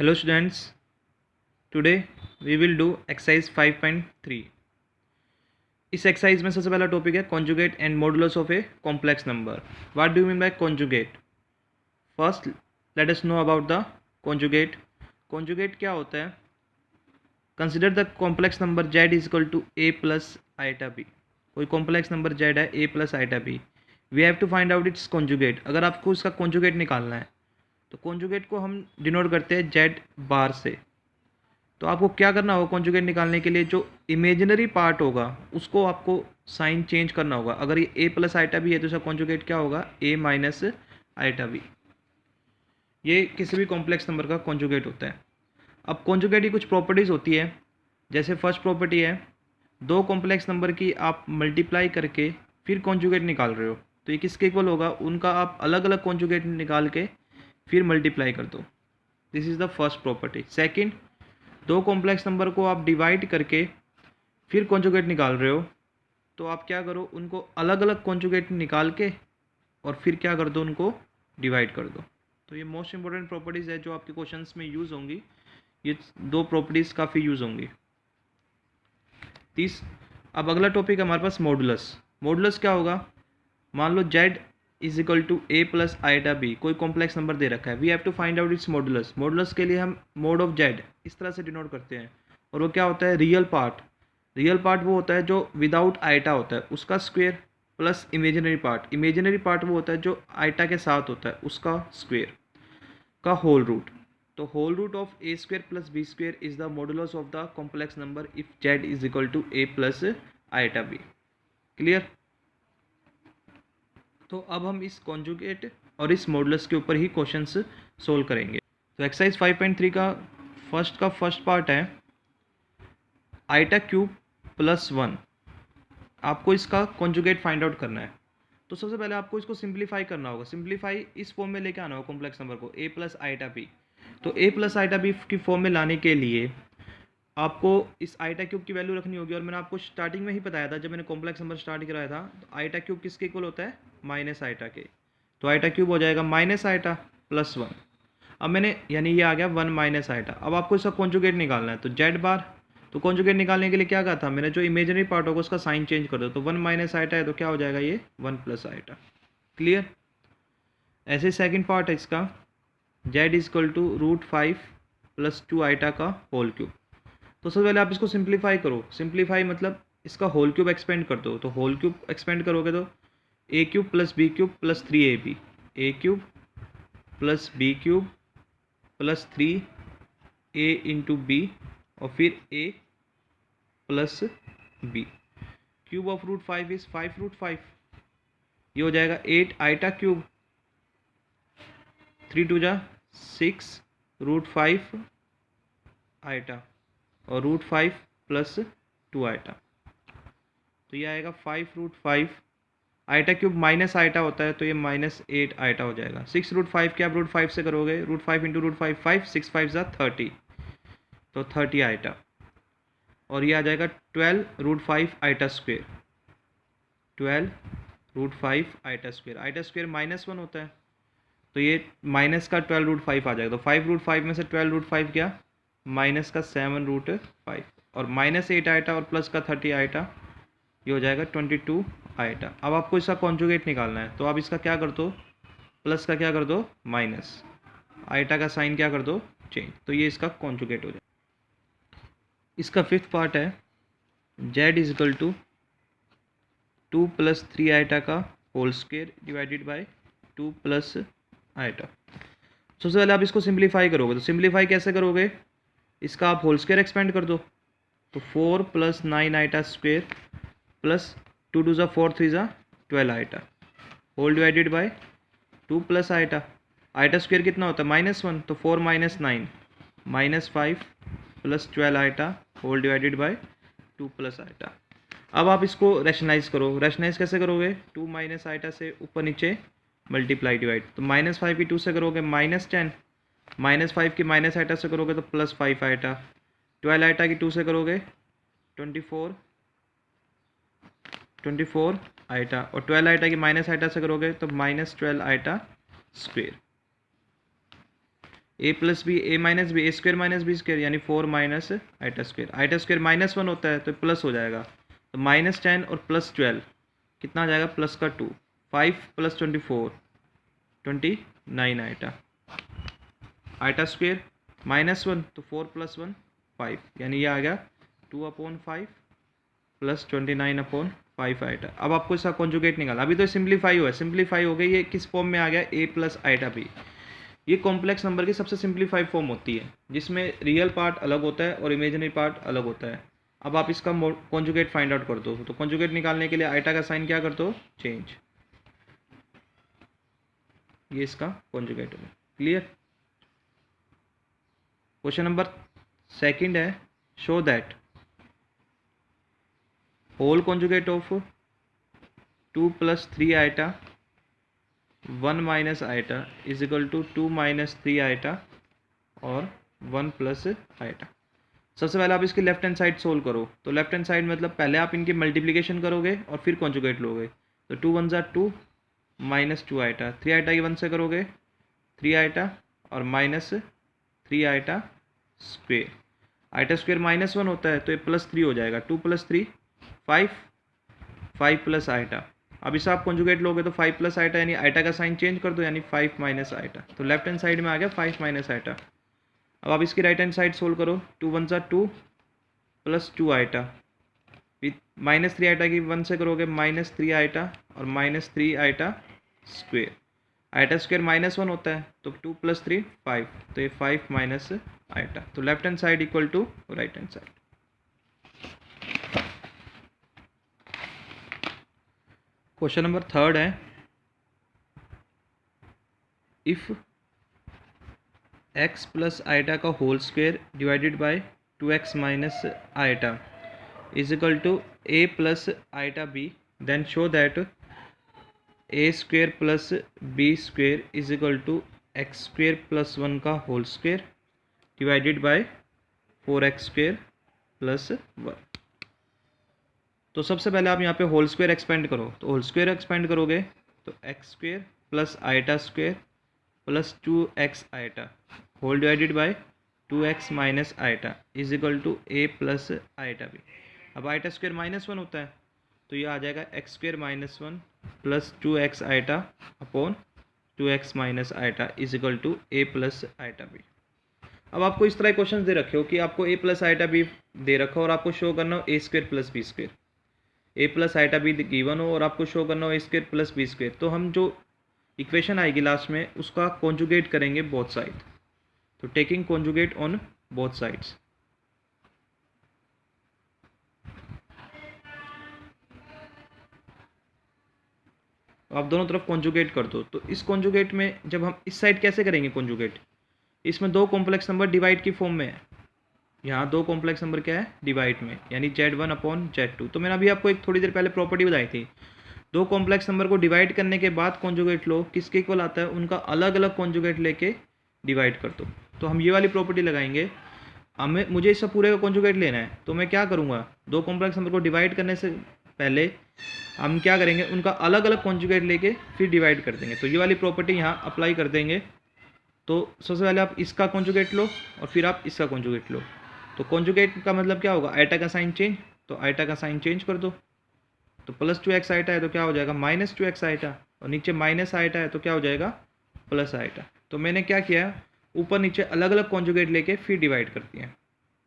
Hello students, today we will do exercise 5.3. इस exercise में सबसे पहला टॉपिक है conjugate and modulus of a complex number. What do you mean by conjugate? First, let us know about the conjugate. Conjugate क्या होता है? Consider the complex number z is equal to a plus iota b. कोई complex number z है a plus iota b. We have to find out its conjugate. अगर आपको इसका conjugate निकालना है तो कॉन्जुगेट को हम डिनोट करते हैं जेड बार से। तो आपको क्या करना होगा कॉन्जुगेट निकालने के लिए, जो इमेजिनरी पार्ट होगा उसको आपको साइन चेंज करना होगा। अगर ये ए प्लस आइटा भी है तो इसका कॉन्जुगेट क्या होगा, ए माइनस आइटा भी। ये किसी भी कॉम्प्लेक्स नंबर का कॉन्जुगेट होता है। अब कॉन्जुगेट की कुछ प्रॉपर्टीज़ होती है, जैसे फर्स्ट प्रॉपर्टी है दो कॉम्प्लेक्स नंबर की आप मल्टीप्लाई करके फिर कॉन्जुगेट निकाल रहे हो, तो ये किसके इक्वल होगा, उनका आप अलग अलग कॉन्जुगेट निकाल के फिर मल्टीप्लाई कर दो। This is the first property. Second, दो कॉम्प्लेक्स नंबर को आप डिवाइड करके फिर कॉन्जुगेट निकाल रहे हो, तो आप क्या करो, उनको अलग अलग कॉन्जुगेट निकाल के और फिर क्या कर दो, उनको डिवाइड कर दो। तो ये मोस्ट इंपॉर्टेंट प्रॉपर्टीज़ है जो आपके क्वेश्चंस में यूज़ होंगी। ये दो प्रॉपर्टीज़ काफ़ी यूज़ होंगी। अब अगला टॉपिक है हमारे पास मॉडुलस। मॉडुलस क्या होगा, मान लो Z is equal to A plus iota B, कोई कॉम्प्लेक्स नंबर दे रखा है। We have to find out its modulus. Modulus के लिए हम मोड ऑफ जेड इस तरह से डिनोट करते हैं, और वो क्या होता है, रियल पार्ट। रियल पार्ट वो होता है जो विदाउट आइटा होता है उसका square, plus imaginary part. Imaginary part वो होता है जो आइटा के साथ होता है उसका स्क्वेयर का होल रूट। तो whole root of a square plus b square is the modulus of the complex number if z is equal to A plus iota b. Clear? तो अब हम इस कॉन्जुगेट और इस मॉडुलस के ऊपर ही क्वेश्चंस सोल्व करेंगे। तो एक्सरसाइज 5.3 का फर्स्ट पार्ट है आइटा क्यूब प्लस 1। आपको इसका कॉन्जुगेट फाइंड आउट करना है। तो सबसे पहले आपको इसको सिंप्लीफाई करना होगा। सिंप्लीफाई इस फॉर्म में लेके आना होगा कॉम्प्लेक्स नंबर को, ए प्लस आइटा बी। तो ए प्लस आइटा बी की फॉर्म में लाने के लिए आपको इस आइटा क्यूब की वैल्यू रखनी होगी। और मैंने आपको स्टार्टिंग में ही बताया था, जब मैंने कॉम्प्लेक्स नंबर स्टार्ट कराया था, तो आइटा क्यूब किसके इक्वल होता है, माइनस आइटा के। तो आइटा क्यूब हो जाएगा माइनस आइटा प्लस 1। अब मैंने यानी ये आ गया 1 माइनस आइटा। अब आपको इसका कॉन्जुगेट निकालना है, तो जेड बार। तो कॉन्जुगेट निकालने के लिए क्या कहा था मैंने, जो इमेजिनरी पार्ट होगा उसका साइन चेंज कर दो। तो 1 माइनस आइटा है तो क्या हो जाएगा, ये 1 प्लस आइटा। क्लियर? ऐसे सेकेंड पार्ट है इसका, z is equal to √5 plus 2 iota का होल क्यूब। तो सबसे पहले आप इसको सिंप्लीफाई करो। सिंप्लीफाई मतलब इसका होल क्यूब एक्सपेंड कर दो। तो होल क्यूब एक्सपेंड करोगे तो A cube plus B cube plus 3ab, A cube plus B cube plus 3a into B, और फिर a plus B. Cube of √5 is 5 √5। ये हो जाएगा 8 आइटा क्यूब, 3 2 जा 6 √5 आइटा, और √5 प्लस 2 आइटा। तो ये आएगा 5 √5। आइटा क्यूब माइनस आइटा होता है तो ये -8 आइटा हो जाएगा। 6 √5 क्या आप √5 से करोगे, √5 इंटू √5 5, 6 5 जा 30, तो 30 आइटा। और ये आ जाएगा 12 √5 iota square, 12 √5 iota square. Iota square -1 होता है, तो ये माइनस का 12 √5 आ जाएगा। तो 5 √5 में से 12 √5 क्या, माइनस का 7 √5, और -8 आइटा और प्लस का 30 आइटा, ये हो जाएगा 22 आइटा। अब आपको इसका कॉन्जुगेट निकालना है, तो आप इसका क्या कर दो, प्लस का क्या कर दो, माइनस, आइटा का साइन क्या कर दो, चेंज। तो ये इसका कॉन्जुगेट हो जाएगा। इसका फिफ्थ पार्ट है Z is equal to 2 plus 3 iota का whole square divided by 2 plus iota. सबसे पहले आप इसको सिंप्लीफाई करोगे। तो सिंप्लीफाई कैसे करोगे, इसका आप होल स्क्वेयर एक्सपेंड कर दो। तो 4 प्लस 9 आइटा स्क्वेयर प्लस 2 2 ज़ा 4 3 ज़ा 12 iota, whole divided by 2 plus iota. Iota square कितना होता है, -1, तो 4 minus 9 -5 plus 12 iota, whole divided by 2 plus iota. अब आप इसको रैशनलाइज करो। रैशनलाइज कैसे करोगे, 2 माइनस आइटा से ऊपर नीचे मल्टीप्लाई डिवाइड। तो -5 की 2 से करोगे -10, -5 की माइनस आइटा से करोगे तो +5 आइटा, 12 आइटा की 2 से करोगे 24 आइटा, और 12 आइटा की माइनस आइटा से करोगे तो -12 आइटा स्क्वेयर। ए प्लस बी ए माइनस बी ए स्क्वायर माइनस बी स्क्वायर यानी 4 माइनस आइटा स्क्वायर -1 होता है तो प्लस हो जाएगा, तो -10 और +12 कितना आ जाएगा, प्लस का 2, 5 + 24 29 आइटा स्क्वायर -1 तो 4 + 1 5 यानी ये आ गया 2/5 + 29/5 आइटा। अब आपको इसका कॉन्जुगेट निकालना, अभी तो सिंप्लीफाई हुआ है, सिंप्लीफाई हो गई, ये किस फॉर्म में आ गया, a + आइटा b। ये कॉम्प्लेक्स नंबर की सबसे सिंप्लीफाइड फॉर्म होती है जिसमें रियल पार्ट अलग होता है और इमेजिनरी पार्ट अलग होता है। अब आप इसका कॉन्जुगेट फाइंड आउट कर दो, तो कॉन्जुगेट निकालने के लिए आइटा का साइन क्या कर दो, चेंज, ये इसका कॉन्जुगेट होगा। क्लियर। क्वेश्चन नंबर 2 है, show that whole conjugate of 2 + 3 iota 1 - iota is equal to 2 - 3 iota और 1 + आइटा। सबसे पहले आप इसकी लेफ्ट हैंड साइड सोल्व करो, तो लेफ्ट हैंड साइड मतलब पहले आप इनकी मल्टीप्लिकेशन करोगे और फिर कॉन्जुगेट लोगे, तो 2 × 1 = 2 -2 आइटा, 3 आइटा की 1 से करोगे 3 आइटा और -3 आइटा स्क्वेयर, आइटा स्क्वेयर -1 होता है तो ये +3 हो जाएगा, 2 + 3 5 5 + आइटा। अब इसे आप कॉन्जुगेट लोगे तो 5 + आइटा यानी आइटा का साइन चेंज कर दो यानी 5 - आइटा, तो लेफ्ट हैंड साइड में आ गया 5 - आइटा। अब आप इसकी राइट हैंड साइड सोल्व करो, 2 × 1 = 2 + 2 आइटा, -3 आइटा की 1 से करोगे -3 आइटा और -3 आइटा स्क्वेयर, आइटा स्क्वेयर -1 होता है तो 2 + 3 5, तो ये 5 - आइटा, तो left hand side equal to right hand side. Question number 3 है, इफ x + आइटा का whole square divided by 2x - iota is equal to a + iota b, then show that a² + b² is equal to x² + 1 का whole square divided bye 4x² + 1। तो सबसे पहले आप यहाँ पे whole square expand करो, तो होल स्क्वायर एक्सपेंड करोगे तो x² + iota square + 2x iota whole divided by 2x - iota is equal to a + iota b। अब आइटा स्क्वेयर -1 होता है तो ये आ जाएगा x² - 1 + 2x iota upon 2x - iota is equal to a + iota b। अब आपको इस तरह क्वेश्चन दे रखे हो कि आपको a + आइटा b दे रखा हो और आपको शो करना हो a² + b², a + iota b given हो और आपको शो करना हो a² + b², तो हम जो इक्वेशन आएगी लास्ट में उसका कॉन्जुगेट करेंगे बोथ साइड, तो taking conjugate on both sides. आप दोनों तरफ कॉन्जुगेट कर दो, तो इस कॉन्जुगेट में जब हम इस साइड कैसे करेंगे कॉन्जुगेट, इसमें 2 कॉम्प्लेक्स नंबर डिवाइड की फॉर्म में है, यहाँ 2 कॉम्प्लेक्स नंबर क्या है, डिवाइड में, यानी Z1/Z2। तो मैंने अभी आपको एक थोड़ी देर पहले प्रॉपर्टी बताई थी, 2 कॉम्प्लेक्स नंबर को डिवाइड करने के बाद कॉन्जुगेट लो, किसके इक्वल आता है, उनका अलग अलग कॉन्जुगेट लेके डिवाइड कर दो। तो हम ये वाली प्रॉपर्टी लगाएंगे, मुझे इस पूरे का कॉन्जुगेट लेना है, तो मैं क्या करूँगा, 2 कॉम्प्लेक्स नंबर को डिवाइड करने से पहले हम क्या करेंगे, उनका अलग अलग कॉन्जुगेट लेके फिर डिवाइड कर देंगे। तो ये वाली प्रॉपर्टी यहाँ अप्लाई कर देंगे, तो सबसे पहले आप इसका कॉन्जुगेट लो और फिर आप इसका कॉन्जुगेट लो। तो कॉन्जुगेट का मतलब क्या होगा, आइटा का साइन चेंज, तो आइटा का साइन चेंज कर दो, तो +2x आइटा है तो क्या हो जाएगा -2x आइटा, और नीचे माइनस आइटा है तो क्या हो जाएगा प्लस आइटा। तो मैंने क्या किया, ऊपर नीचे अलग अलग कॉन्जुगेट लेके फिर डिवाइड कर दिया,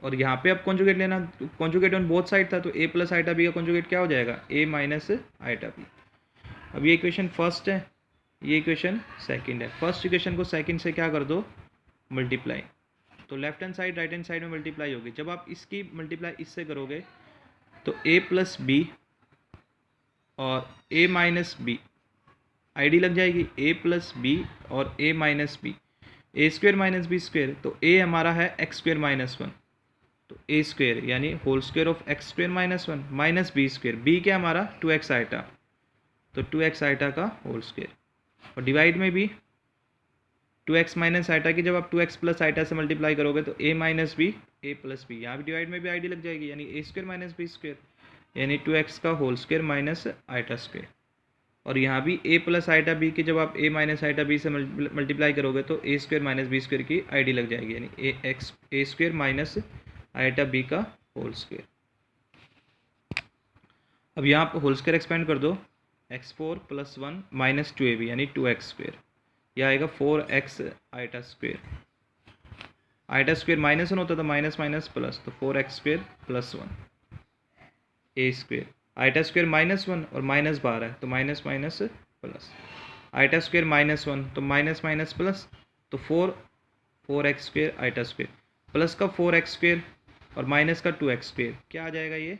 और यहाँ पे अब कॉन्जुगेट लेना, कॉन्जुगेट ऑन बोथ साइड था, तो a + आइटा b का कॉन्जुगेट क्या हो जाएगा, a - आइटा b। अब ये इक्वेशन फर्स्ट है, ये इक्वेशन सेकंड है। फर्स्ट इक्वेशन को सेकंड से क्या कर दो, मल्टीप्लाई, तो left hand side right hand side में मल्टीप्लाई होगी। जब आप इसकी मल्टीप्लाई इससे करोगे तो a + b और a - b आईडी लग जाएगी, a + b और a - b, a² - b², तो a हमारा है x² - 1, तो a² यानी whole square of x² - 1 -b², b क्या हमारा 2x आइटा, तो 2x आइटा का होल स्क्वायर, और डिवाइड में भी 2x - आइटा की जब आप 2x + आइटा से मल्टीप्लाई करोगे तो a - b a + b, यहाँ भी डिवाइड में भी आईडी लग जाएगी, यानी a² - b² यानी 2x का whole square minus iota square. और यहाँ भी a प्लस आइटा बी की जब आप a माइनस आइटा बी से मल्टीप्लाई करोगे तो a square minus B square की आईडी लग जाएगी, यानी a square minus iota B का होल स्क्वेयर। अब यहाँ आप होल स्क्वेयर एक्सपेंड कर दो, x4 + 1 माइनस 2ab यानी 2x स्क्वेयर, यह आएगा 4x iota square. Iota square -1 होता तो माइनस माइनस प्लस, तो 4x square + 1 a square. Iota square -1 और -12 है तो minus minus plus, iota square -1 तो माइनस माइनस प्लस, तो 4x square iota square plus का 4x स्क्वेयर और माइनस का 2x स्क्वेयर, क्या आ जाएगा ये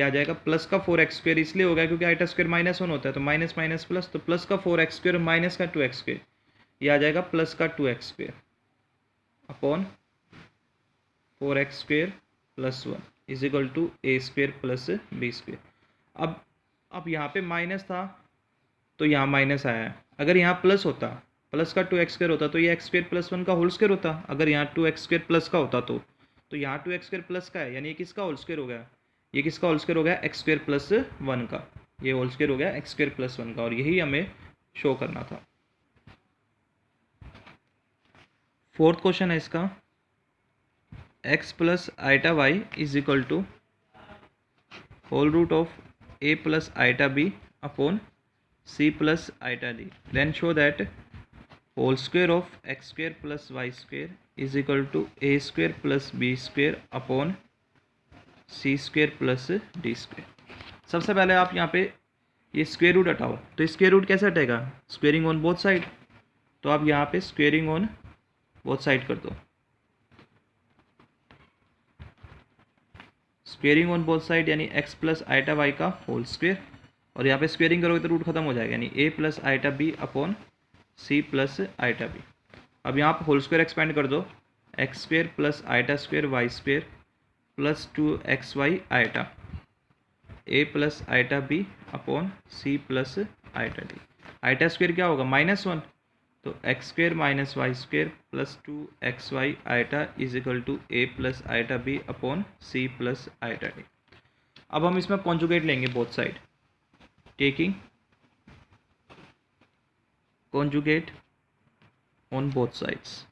आ जाएगा प्लस का 4x स्क्वेयर, इसलिए होगा क्योंकि आइटा स्क्वेयर -1 होता है तो माइनस माइनस प्लस, तो प्लस का 4x स्क्वेयर और माइनस का 2x स्क्वेयर, ये आ जाएगा प्लस का 2x square upon 4x square + 1 is equal to a square plus b square. अब यहाँ पे माइनस था तो यहाँ माइनस आया है, अगर यहाँ प्लस होता, प्लस का 2x स्क्वेयर होता तो ये x स्क्वेयर + 1 का होल स्क्वेयर होता, अगर यहाँ 2x स्क्वेयर प्लस का होता तो यहाँ 2x स्क्वेयर प्लस का है, यानी ये किसका होल स्क्वेयर हो गया, ये किसका होल स्क्वेयर हो गया, x स्क्वेयर + 1 का, ये होल स्क्वेयर हो गया x स्क्वेयर + 1 का, और यही हमें शो करना था। फोर्थ क्वेश्चन है इसका, x + iota y is equal to whole root of a + iota b upon c + iota d, then show that whole square of x square + y square is equal to a square + b square upon c square + d square. सबसे पहले आप यहाँ पे ये square root हटाओ, तो square root कैसे हटेगा, स्क्वेयरिंग ऑन बोथ साइड, तो आप यहाँ पे स्क्वेयरिंग ऑन बोथ साइड कर दो, स्क्वेयरिंग ऑन बोथ साइड यानी x + आइटा y का होल स्क्वेयर, और यहाँ पे स्क्वेयरिंग करोगे तो रूट खत्म हो जाएगा, यानी a + iota b upon c + iota b। अब यहाँ आप होल स्क्वेयर एक्सपेंड कर दो, x square + iota square y square + 2xy iota, a + iota b upon c + iota d। Iota square क्या होगा, -1, तो x square - y square + 2xy iota is equal to a + iota b upon c + iota d। अब हम इसमें conjugate लेंगे both side, taking conjugate on both sides.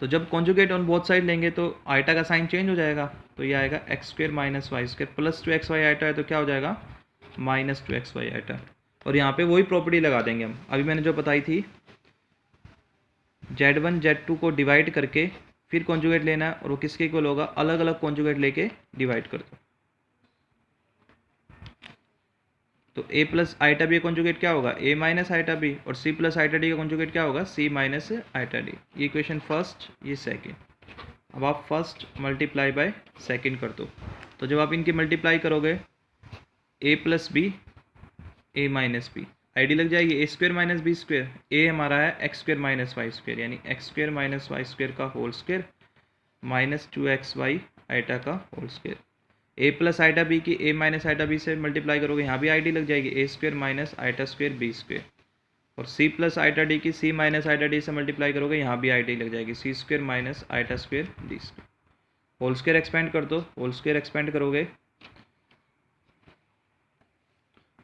तो जब conjugate on both side लेंगे तो आइटा का साइन चेंज हो जाएगा, तो ये आएगा x square - y square + 2xy iota है तो क्या हो जाएगा -2xy आइटा, और यहाँ पे वही प्रॉपर्टी लगा देंगे हम, अभी मैंने जो बताई थी, Z1 Z2 को डिवाइड करके फिर कॉन्जुगेट लेना है, और वो किसके इक्वल होगा, अलग अलग कॉन्जुगेट लेके डिवाइड कर दो, तो a + आइटा b कॉन्जुगेट क्या होगा, a - आइटा b, और c + आइटा d का कॉन्जुगेट क्या होगा, c - आइटा d। ये इक्वेशन फर्स्ट, ये सेकंड। अब आप फर्स्ट मल्टीप्लाई बाय सेकंड कर दो, तो जब आप इनकी मल्टीप्लाई करोगे a + b a - b, ID लग जाएगी a square - b square, a हमारा है x स्क्वेयर - y स्क्वेयर, यानी x स्क्वेयर - y स्क्वेयर का होल स्क्वेयर - 2xy आइटा का whole square. a + iota b की a - आइटा b से मल्टीप्लाई करोगे, यहाँ भी आईडी लग जाएगी a square - iota square b square, और c + आइटा d की c - आइटा d से मल्टीप्लाई करोगे, यहाँ भी आईडी लग जाएगी c square - iota square d square. Whole square expand कर दो, होल स्क्वेयर एक्सपेंड करोगे,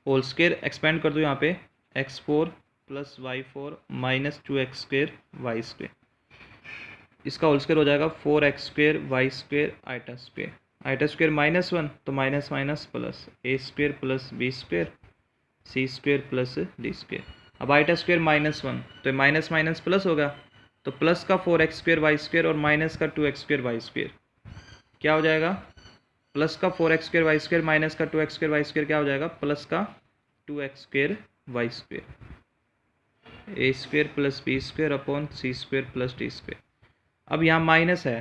होल स्क्वेयर एक्सपेंड कर दो यहाँ पे x4 + y4 - 2x square y square, इसका होल स्क्वेयर हो जाएगा 4x square y square iota square, iota square -1 तो minus minus plus a square + b square c square + d square. अब आइटा स्क्वेयर -1 तो माइनस माइनस प्लस होगा, तो plus का 4x square y square और minus का 2x स्क्वेयर y स्क्वेयर, क्या हो जाएगा, प्लस का 4x square y square minus का 2x स्क्वेयर y स्क्वेयर, क्या हो जाएगा, प्लस का 2x square y square, a square + b square upon c square + d square. अब यहाँ माइनस है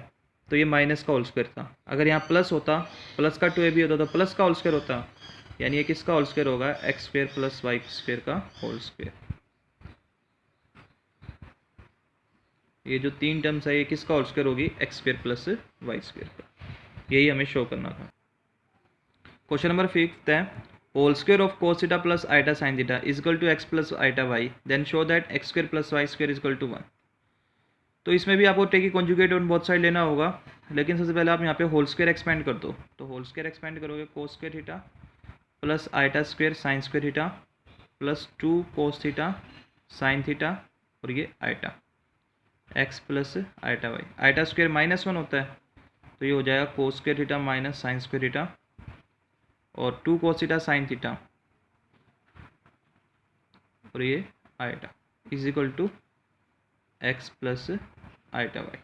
तो ये माइनस का होल स्क्वायर था, अगर यहाँ प्लस होता, प्लस का 2ab होता तो प्लस का होल स्क्वायर होता, यानी ये किसका होल स्क्वायर होगा, x स्क्वेयर + y स्क्वेयर का होल स्क्वायर। ये जो तीन टर्म्स है ये किसका होल स्क्वायर होगी, x स्क्वेयर + y स्क्वेयर का, यही हमें शो करना था। क्वेश्चन नंबर 5 है, whole square of cos theta + iota sin theta is equal to x + iota y, then show that x square + y square is equal to 1। तो इसमें भी आपको taking conjugate on both side लेना होगा, लेकिन सबसे पहले आप यहाँ पे होल स्क्वायर एक्सपेंड कर दो, तो होल स्क्वायर एक्सपेंड करोगे cos square theta plus iota square sine square theta plus 2 cos theta sine theta और ये iota x plus iota y. Iota square -1 होता है तो ये हो जाएगा cos square theta minus sine square theta और 2 कोस थीटा साइन थीटा और ये iota is equal to x plus iota y.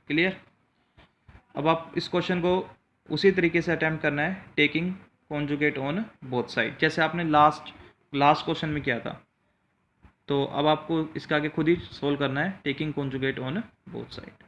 Clear. अब आप इस क्वेश्चन को उसी तरीके से अटैम्प्ट करना है, taking conjugate on both side, जैसे आपने लास्ट क्वेश्चन में किया था। तो अब आपको इसका आगे खुद ही सोल्व करना है, taking conjugate on both side.